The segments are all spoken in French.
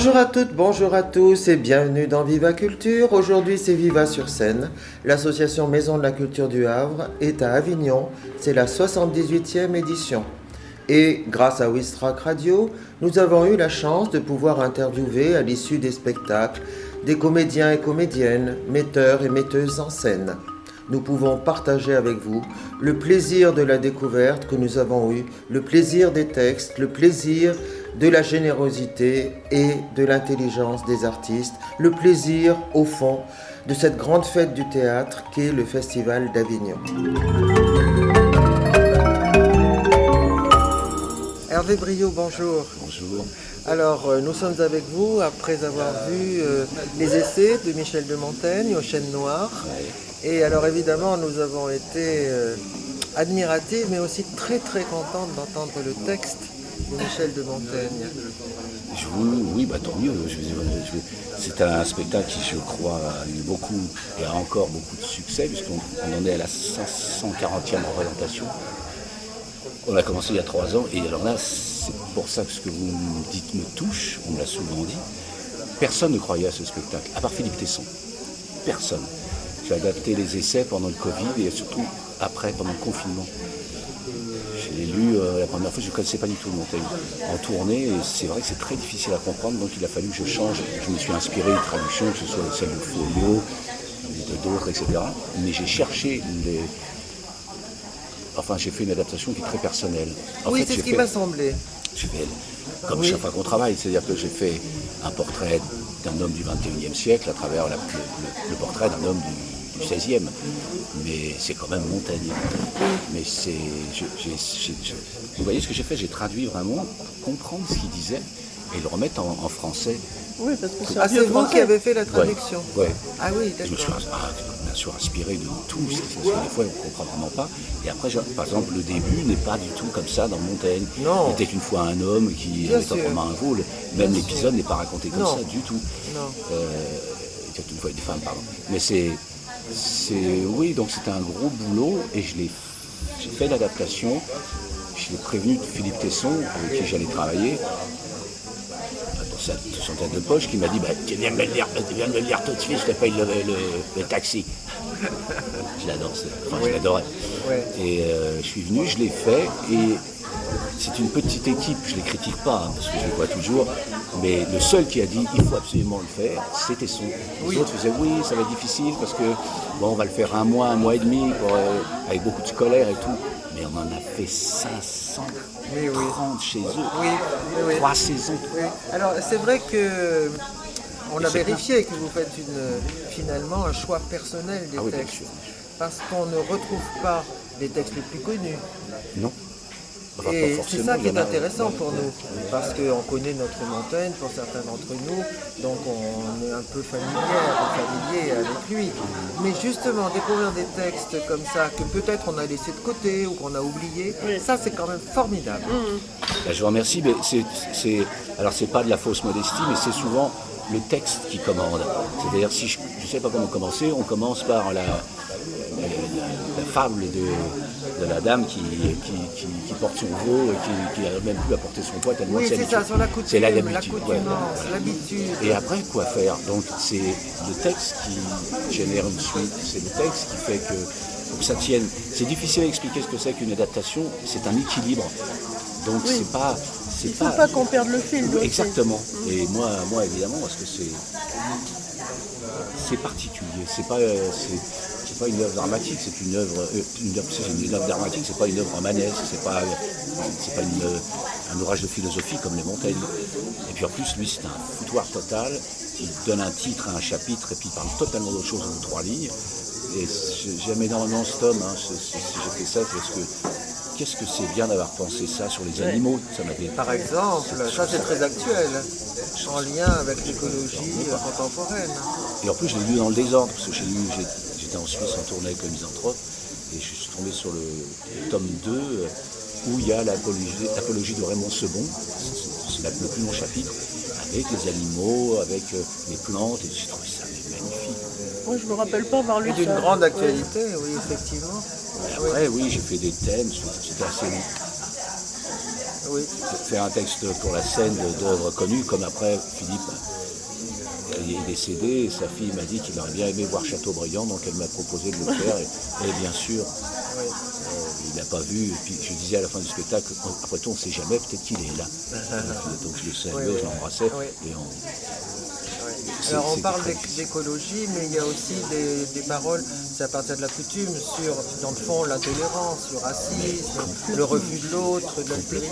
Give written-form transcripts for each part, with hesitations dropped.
Bonjour à toutes, bonjour à tous et bienvenue dans Viva Culture. Aujourd'hui c'est Viva sur scène. L'association Maison de la Culture du Havre est à Avignon. C'est la 78e édition. Et grâce à Wistrack Radio, nous avons eu la chance de pouvoir interviewer à l'issue des spectacles des comédiens et comédiennes, metteurs et metteuses en scène. Nous pouvons partager avec vous le plaisir de la découverte que nous avons eu, le plaisir des textes, le plaisir de la générosité et de l'intelligence des artistes, le plaisir, au fond, de cette grande fête du théâtre qu'est le Festival d'Avignon. Hervé Briot, bonjour. Bonjour. Alors, nous sommes avec vous après avoir vu les essais de Michel de Montaigne au Chêne Noir. Ouais. Et alors, évidemment, nous avons été admiratifs, mais aussi très très contentes d'entendre le texte de Michel de Montaigne. Oui, tant mieux. C'est un spectacle qui, je crois, a eu beaucoup et a encore beaucoup de succès, puisqu'on en est à la 540e représentation. On a commencé il y a 3 ans, et alors là, c'est pour ça que ce que vous me dites me touche, on me l'a souvent dit. Personne ne croyait à ce spectacle, à part Philippe Tesson. Personne. J'ai adapté les essais pendant le Covid et surtout après, pendant le confinement. Je l'ai lu la première fois, je ne connaissais pas du tout Montaigne en tournée, et c'est vrai que c'est très difficile à comprendre, donc il a fallu que je change. Je me suis inspiré de traductions, que ce soit celle de Folio, de d'autres, etc. Mais j'ai cherché les... Enfin, j'ai fait une adaptation qui est très personnelle. Oui, c'est ce qui m'a semblé. J'ai fait, comme chaque fois qu'on travaille, c'est-à-dire que j'ai fait un portrait d'un homme du XXIe siècle à travers le portrait d'un homme du XVIe. Mais c'est quand même Montaigne. Mais c'est... vous voyez ce que j'ai fait? J'ai traduit vraiment pour comprendre ce qu'il disait et le remettre en français. Oui, parce que c'est vous qui avez fait la traduction. Ouais. Ah oui, Je me suis bien sûr inspiré de tout, parce que des fois on ne comprend vraiment pas. Et après, par exemple, le début n'est pas du tout comme ça dans Montaigne. Non. Il était une fois un homme qui avait simplement un vol. Même l'épisode n'est pas raconté comme ça du tout. Non. Il était une fois des femmes, pardon. Mais oui, donc c'était un gros boulot, et j'ai fait l'adaptation. Je l'ai prévenu de Philippe Tesson, avec qui j'allais travailler, de son tête de poche, qui m'a dit tu viens de me le lire tout de suite, je te paye le taxi. Je l'adore, je l'adorais. Ouais. Et je suis venu, je l'ai fait, et c'est une petite équipe, je ne les critique pas, parce que je les vois toujours, mais le seul qui a dit il faut absolument le faire, c'était Tesson. Les autres faisaient oui, ça va être difficile, parce que on va le faire un mois et demi, avec beaucoup de scolaires et tout. Mais on en a fait 530 chez eux, 3 saisons. Oui. Alors c'est vrai que on a vérifié que vous faites finalement un choix personnel des textes, parce qu'on ne retrouve pas les textes les plus connus. Non. Enfin, et c'est ça qui est intéressant pour nous, parce qu'on connaît notre Montaigne pour certains d'entre nous, donc on est un peu familier avec lui. Mais justement, découvrir des textes comme ça, que peut-être on a laissé de côté ou qu'on a oublié, ça c'est quand même formidable. Je vous remercie, mais alors c'est pas de la fausse modestie, mais c'est souvent le texte qui commande. C'est-à-dire, si je ne sais pas comment commencer, on commence par la fable de la dame qui porte son veau et qui n'arrive même plus à porter son poids tellement c'est ça, sur la coutume, c'est l'habitude. L'habitude. Et après, quoi faire? Donc c'est le texte qui génère une suite, c'est le texte qui fait que, pour que ça tienne. C'est difficile à expliquer ce que c'est qu'une adaptation, c'est un équilibre. Donc c'est pas... Il ne faut pas qu'on perde le fil. Exactement. Et moi évidemment, parce que c'est particulier. C'est pas une œuvre dramatique, c'est une œuvre dramatique, c'est pas une œuvre romanesque, c'est pas un ouvrage de philosophie comme les Montaigne. Et puis en plus, lui, c'est un foutoir total. Il donne un titre à un chapitre et puis il parle totalement d'autre chose en 3 lignes. Et j'aime énormément cet homme. Si j'ai fait ça, parce que qu'est-ce que c'est bien d'avoir pensé ça sur les animaux. Ça m'avait... Par exemple, ça c'est très actuel, en lien avec l'écologie contemporaine. Et en plus, je l'ai lu dans le désordre, parce que j'étais en Suisse en tournée avec le misanthrope, et je suis tombé sur le tome 2, où il y a l'apologie de Raymond Sebon, c'est le plus long chapitre, avec les animaux, avec les plantes, et j'ai trouvé ça magnifique. Moi, je ne me rappelle pas avoir lu ça. Et d'une grande actualité, oui, effectivement. Et après, j'ai fait des thèmes, c'était assez long. Oui. faire un texte pour la scène d'œuvres connues, comme après Philippe il est décédé et sa fille m'a dit qu'il aurait bien aimé voir Chateaubriand, donc elle m'a proposé de le faire et bien sûr il n'a pas vu, et puis je disais à la fin du spectacle, après tout on ne sait jamais, peut-être qu'il est là. Donc je le saluais, je l'embrassais et Alors on c'est parle très d'écologie, mais il y a aussi des paroles, c'est à partir de la coutume, sur, dans le fond, l'intolérance, le racisme, le refus de l'autre, de l'altérité.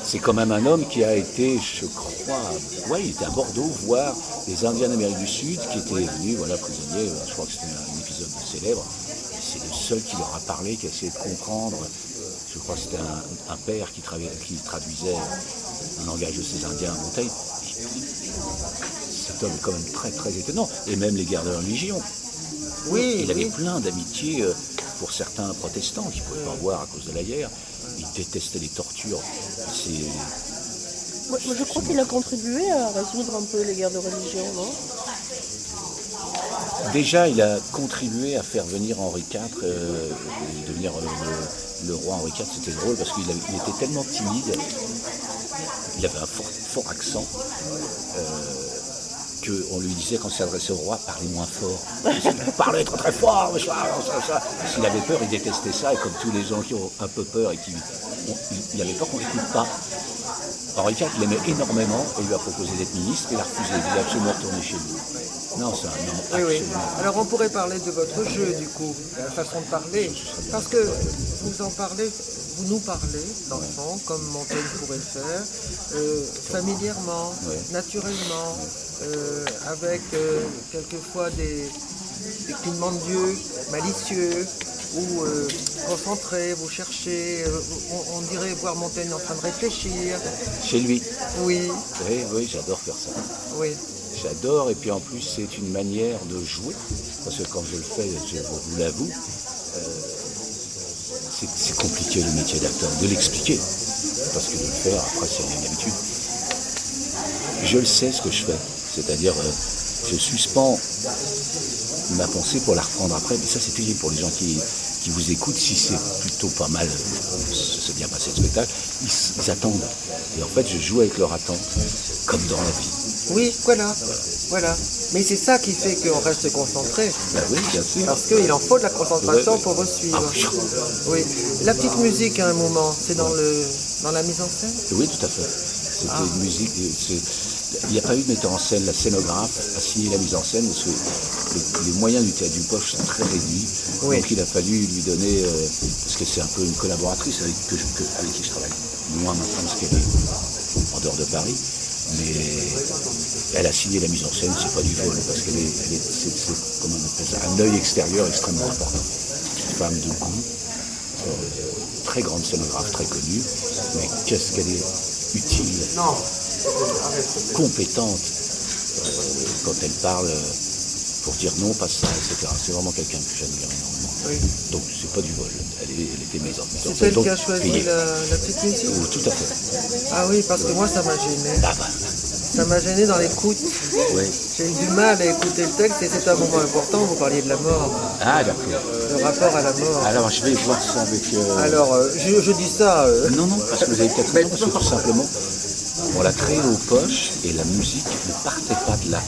C'est quand même un homme qui a été, je crois, il était à Bordeaux voir les Indiens d'Amérique du Sud qui étaient venus, prisonniers, je crois que c'était un épisode célèbre. C'est le seul qui leur a parlé, qui a essayé de comprendre. Je crois que c'était un père qui traduisait un langage de ces Indiens en Montaigne. Cet homme est quand même très très étonnant. Et même les guerres de religion. Oui, Il avait plein d'amitié pour certains protestants qui ne pouvaient pas voir à cause de la guerre. Il détestait les tortures. Moi, je crois qu'il a contribué à résoudre un peu les guerres de religion, non? Déjà, il a contribué à faire venir Henri IV, devenir le roi Henri IV. C'était drôle parce qu'il était tellement timide, il avait un fort accent, qu'on lui disait quand il s'adressait au roi, parlez moins fort. Il parlait très très fort, S'il avait peur, il détestait ça, et comme tous les gens qui ont un peu peur et il avait peur qu'on n'écoute pas. Henri IV l'aimait énormément et lui a proposé d'être ministre, et il a refusé, il voulait absolument retourner chez lui. Non, c'est un homme absolument. Alors on pourrait parler de votre jeu du coup, la façon de parler, parce que vous nous parlez, dans le fond, comme Montaigne pourrait le faire, familièrement, naturellement, avec quelquefois des clignements d'yeux malicieux, ou concentrés, vous cherchez, on dirait voir Montaigne en train de réfléchir. Chez lui. Oui. Oui, j'adore faire ça. Oui. J'adore, et puis en plus c'est une manière de jouer, parce que quand je le fais, je vous l'avoue, c'est compliqué le métier d'acteur, de l'expliquer, parce que de le faire, après c'est une habitude. Je le sais ce que je fais, c'est-à-dire je suspends ma pensée pour la reprendre après, mais ça c'est terrible pour les gens qui vous écoutent. Si c'est plutôt pas mal, c'est bien passé le spectacle, ils attendent, et en fait je joue avec leur attente, comme dans la vie. Oui, voilà. Mais c'est ça qui fait qu'on reste concentré. Ben oui, bien sûr. Parce qu'il en faut de la concentration pour vous suivre. Oui. La petite musique à un moment, c'est dans la mise en scène? Oui, tout à fait. C'était une musique. Il n'y a pas eu de metteur en scène. La scénographe a signé la mise en scène, parce que les moyens du théâtre du Poche sont très réduits. Oui. Donc il a fallu lui donner, parce que c'est un peu une collaboratrice avec qui je travaille moins maintenant, parce qu'elle est en dehors de Paris. Mais elle a signé la mise en scène, c'est pas du vol, parce qu'elle c'est comment on appelle ça, un œil extérieur extrêmement important. Une femme de goût, très grande scénographe, très connue, mais qu'est-ce qu'elle est utile, compétente, quand elle parle pour dire non, pas ça, etc. C'est vraiment quelqu'un que j'admire énormément. Oui. Donc c'est pas du vol, elle était mise en scène. C'est elle qui a choisi la petite musique? Oh, tout à fait. Ah oui, parce que moi ça m'a gêné. Ça m'a gêné dans l'écoute. Oui. J'ai eu du mal à écouter le texte, et c'est un moment important, vous parliez de la mort. Ah d'accord. Le rapport à la mort. Alors je vais voir ça avec... Alors, je dis ça... Non, parce que vous avez peut-être raison, parce que tout simplement, on l'a créé aux poches, et la musique ne partait pas de là.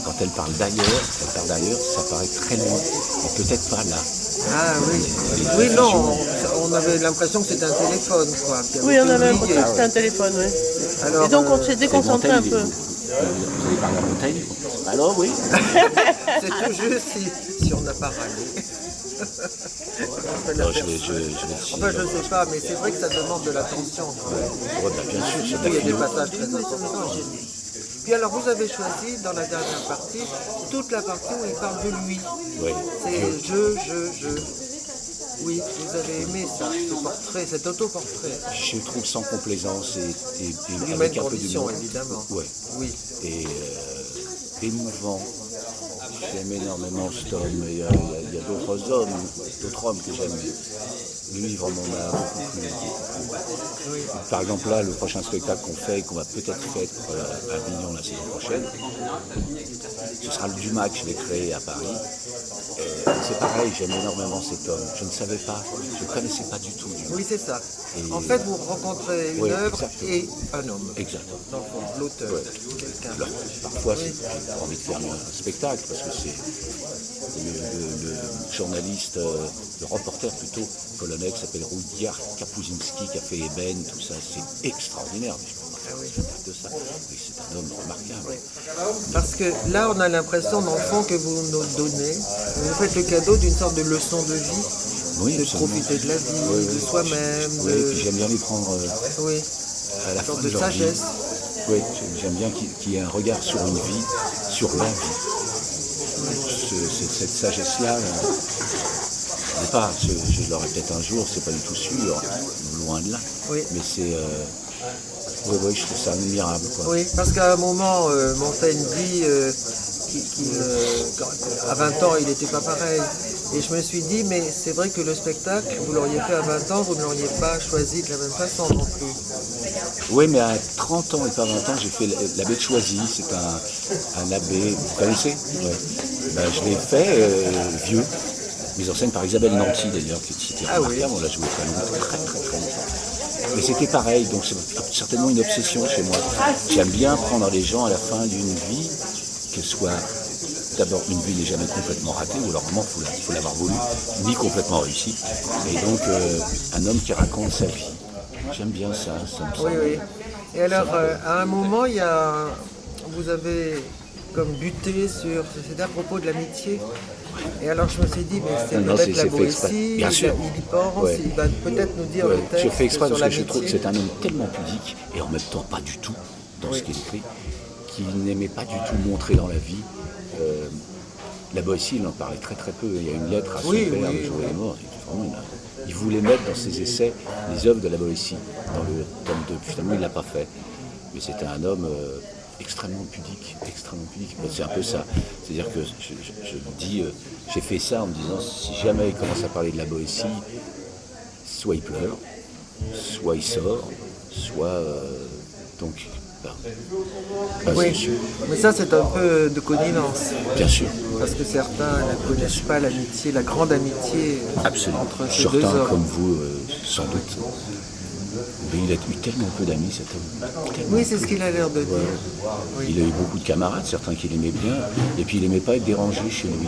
Quand elle parle d'ailleurs, ça paraît très loin, et peut-être pas là. Ah oui. Oui, non, on avait l'impression que c'était un téléphone, quoi. Oui, on avait l'impression que c'était un téléphone, oui. Alors, et donc on s'est déconcentré un peu. Vous avez parlé à Montaigne? Alors oui. c'est tout juste si on n'a pas râlé. Non, je vais Enfin, je ne sais pas, mais c'est vrai que ça demande de l'attention. Ouais, bien sûr, Il y a des passages très importants. Puis alors, vous avez choisi, dans la dernière partie, toute la partie où il parle de lui. Oui. C'est je. Oui, vous avez aimé ça, ce portrait, cet autoportrait. Je trouve sans complaisance et Avec un peu d'humour, évidemment. Ouais. Oui. Et émouvant. J'aime énormément cet homme. Il y y a d'autres hommes que j'aime. Le livre m'en a beaucoup plu. Par exemple, là, le prochain spectacle qu'on fait, qu'on va peut-être faire à Avignon la saison prochaine, ce sera le Dumas que je vais créer à Paris. C'est pareil, j'aime énormément cet homme. Je ne savais pas, je ne connaissais pas du tout Dumas. Oui, c'est ça. Et En fait, vous rencontrez une œuvre exactement. et un homme. Exactement. Dans le fond, l'auteur, Ouais. quelqu'un. Alors, parfois, j'ai pas envie de faire un spectacle parce que c'est le journaliste, le reporter plutôt polonais qui s'appelle Rudyard Kapuscinski qui a fait Eben, tout ça, c'est extraordinaire. Mais je peux pas faire de ça. Mais c'est un homme remarquable. Parce que là, on a l'impression, dans le fond, que vous nous donnez, vous nous faites le cadeau d'une sorte de leçon de vie, Oui, de absolument. profiter de la vie, Oui, de oui. soi-même, Oui, et puis j'aime bien les prendre oui, à la une fin sorte de de leur vie. sagesse. Oui, j'aime bien qu'il y ait un regard sur une vie, sur la vie. Cette sagesse-là, je sais pas, je l'aurai peut-être un jour, c'est pas du tout sûr, loin de là. Oui. Mais c'est, oui, je trouve ça admirable, quoi. Oui, parce qu'à un moment, Montaigne dit qu'à 20 ans, il n'était pas pareil. Et je me suis dit, mais c'est vrai que le spectacle, vous l'auriez fait à 20 ans, vous ne l'auriez pas choisi de la même façon non plus. Oui, mais à 30 ans et pas 20 ans, j'ai fait l'abbé de Choisy, c'est un abbé, vous connaissez? Ouais. Ben, je l'ai fait vieux, mise en scène par Isabelle Nanty d'ailleurs, qui était remarquable, on l'a joué très longtemps, très longtemps. Mais c'était pareil, donc c'est certainement une obsession chez moi. J'aime bien prendre les gens à la fin d'une vie, qu'elle soit d'abord une vie n'est jamais complètement ratée, ou alors vraiment il faut l'avoir voulu, ni complètement réussi. Et donc un homme qui raconte sa vie. J'aime bien ça, ça me semble. Oui. Et alors, à un moment, vous avez comme buté sur, c'était à propos de l'amitié. Et alors je me suis dit, mais c'est Non, peut-être la c'est fait exprès. Boétie, Bien sûr. il y pense, Ouais. il va peut-être nous dire Ouais, le texte je fais exprès sur parce que je trouve que l'amitié. c'est un homme tellement pudique, et en même temps pas du tout dans ce qu'il écrit, qu'il n'aimait pas du tout montrer dans la vie. La Boétie, il en parlait très très peu. Il y a une lettre à son père, le jour où il est mort. Il voulait mettre dans ses essais les œuvres de la Boétie, dans le tome 2. Finalement, il ne l'a pas fait. Mais c'était un homme extrêmement pudique, extrêmement pudique. C'est un peu ça. C'est-à-dire que je me dis, j'ai fait ça en me disant, si jamais il commence à parler de la Boétie, soit il pleure, soit il sort, soit... donc, Oui, mais ça c'est un peu de connivence. bien sûr, Parce que certains ne connaissent pas l'amitié, la grande amitié absolument. entre ces deux Certains hommes. comme vous, sans doute. Mais il a eu tellement peu d'amis, cet homme. Tellement Oui, c'est ce qu'il a l'air de dire. Oui. Il a eu beaucoup de camarades, certains qu'il aimait bien, et puis il n'aimait pas être dérangé chez lui.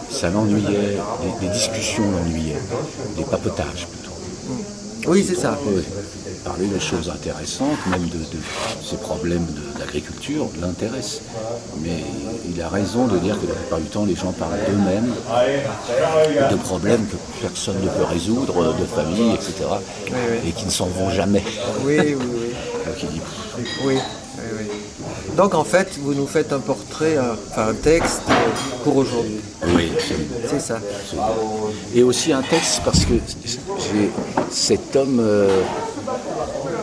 Ça l'ennuyait, les discussions l'ennuyaient, les papotages plutôt. Oui, c'est ça. Oui. Parler de choses intéressantes, même de ces problèmes d'agriculture, l'intéressent. Mais il a raison de dire que la plupart du temps, les gens parlent d'eux-mêmes, de problèmes que personne ne peut résoudre, de famille, etc. Et qui ne s'en vont jamais. Oui. Donc il dit, Oui. Donc en fait, vous nous faites un portrait, un texte pour aujourd'hui. oui, C'est ça. et aussi un texte parce que cet homme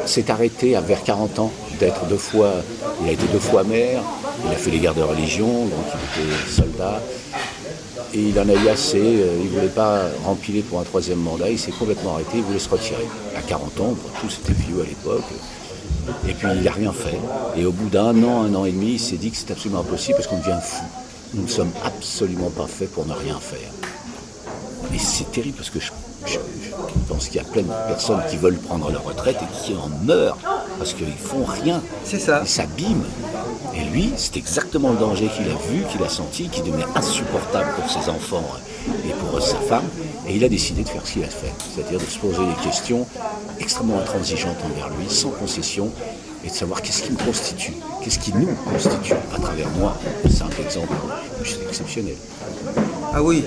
s'est arrêté vers 40 ans d'être 2 fois, il a été 2 fois maire, il a fait les guerres de religion, donc il était soldat, et il en a eu assez, il ne voulait pas rempiler pour un 3e mandat, il s'est complètement arrêté, il voulait se retirer. À 40 ans, tous étaient vieux à l'époque, et puis il n'a rien fait. Et au bout d'1 an, 1 an et demi, il s'est dit que c'est absolument impossible parce qu'on devient fou. Nous ne sommes absolument pas faits pour ne rien faire. Et c'est terrible parce que je pense qu'il y a plein de personnes qui veulent prendre leur retraite et qui en meurent parce qu'ils font rien. C'est ça. Ils s'abîment. Et lui, c'est exactement le danger qu'il a vu, qu'il a senti, qui devenait insupportable pour ses enfants et pour sa femme. Et il a décidé de faire ce qu'il a fait, c'est-à-dire de se poser des questions extrêmement intransigeantes envers lui, sans concession, et de savoir qu'est-ce qui me constitue, qu'est-ce qui nous constitue à travers moi. C'est un exemple exceptionnel. Ah oui,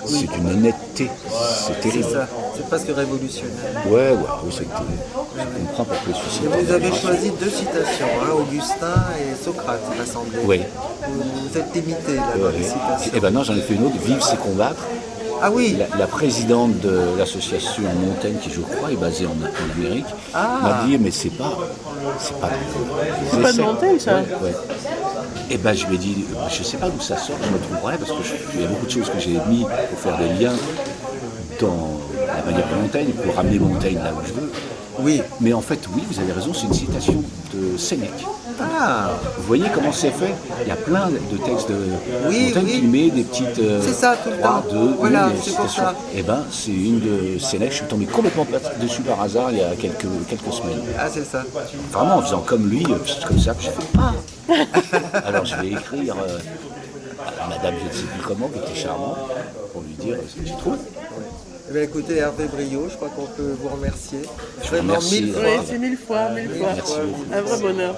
C'est d'une honnêteté, c'est c'est terrible. ça. C'est presque révolutionnaire. Ouais, c'est terrible. Je comprends pourquoi il se Et suicide. vous avez choisi 2 citations, Augustin et Socrate, rassemblées. Oui. Vous êtes limité là dans les citations. Eh ben non, j'en ai fait une autre, Vive c'est combattre. Ah oui, La présidente de l'association Montaigne, qui je crois est basée en Amérique, Ah. m'a dit mais c'est pas C'est pas de Montaigne, ça. Ouais. Et ben je lui ai dit, je ne sais pas d'où ça sort, je me trouverai, parce qu'il y a beaucoup de choses que j'ai mis pour faire des liens dans la manière de Montaigne, pour ramener Montaigne là où je veux. Oui. Mais en fait, oui, vous avez raison, c'est une citation de Sénèque. Ah, Vous voyez comment c'est fait? Il y a plein de textes de Oui, Montaigne oui. qui met des petites C'est ça, tout le temps. Voilà, c'est pour ça. Et ben c'est une de Sénèque, je suis tombé complètement dessus par hasard il y a quelques semaines. Ah, c'est ça. Vraiment en faisant comme lui, c'est comme ça que j'ai fait. Ah alors je vais écrire à madame je ne sais plus comment, qui était charmante, pour lui dire ce que j'ai trouvé. Eh bien, écoutez, Hervé Brio, je crois qu'on peut vous remercier. Je vous Vraiment remercie. 1000 fois. Oui, c'est 1000 fois, 1000 fois. Merci beaucoup. Un vrai bonheur.